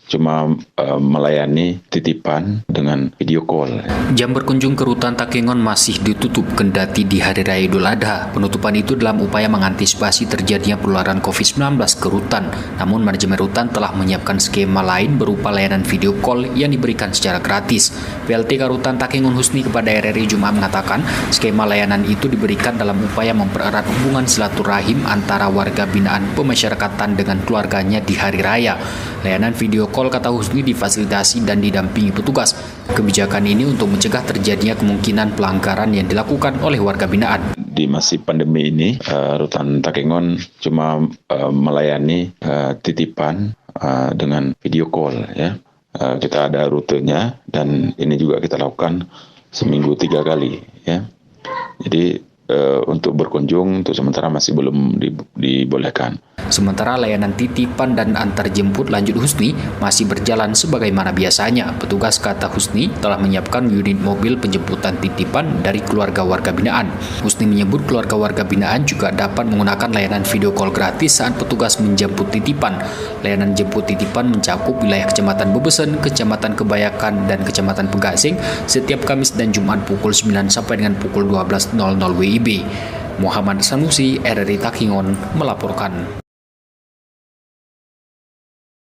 cuma melayani titipan dengan video call. Jam berkunjung ke rutan Takengon masih ditutup kendati di Hari Raya Idul Adha. Penutupan itu dalam upaya mengantisipasi terjadinya penularan COVID-19 ke rutan. Namun manajemen rutan telah menyiapkan skema lain berupa layanan video call yang diberikan secara gratis. PLT Rutan Takengon Husni kepada RRI Jumat mengatakan skema layanan itu diberikan dalam upaya mempererat hubungan silaturahim antara warga binaan pemasyarakatan dengan keluarganya di Hari Raya. Layanan video call, kata Husni, difasilitasi dan didampingi petugas. Kebijakan ini untuk mencegah terjadinya kemungkinan pelanggaran yang dilakukan oleh warga binaan. Di masa pandemi ini, Rutan Takengon cuma melayani titipan dengan video call. Ya. Kita ada rutenya dan ini juga kita lakukan seminggu 3 kali. Ya. Jadi untuk berkunjung untuk sementara masih belum dibolehkan. Sementara layanan titipan dan antar jemput, lanjut Husni, masih berjalan sebagaimana biasanya. Petugas, kata Husni, telah menyiapkan unit mobil penjemputan titipan dari keluarga warga binaan. Husni menyebut keluarga warga binaan juga dapat menggunakan layanan video call gratis saat petugas menjemput titipan. Layanan jemput titipan mencakup wilayah Kecamatan Bebesen, Kecamatan Kebayakan, dan Kecamatan Pegasing setiap Kamis dan Jumat pukul 9 sampai dengan pukul 12.00 WIB. Muhammad Sanusi, RRI Takengon, melaporkan.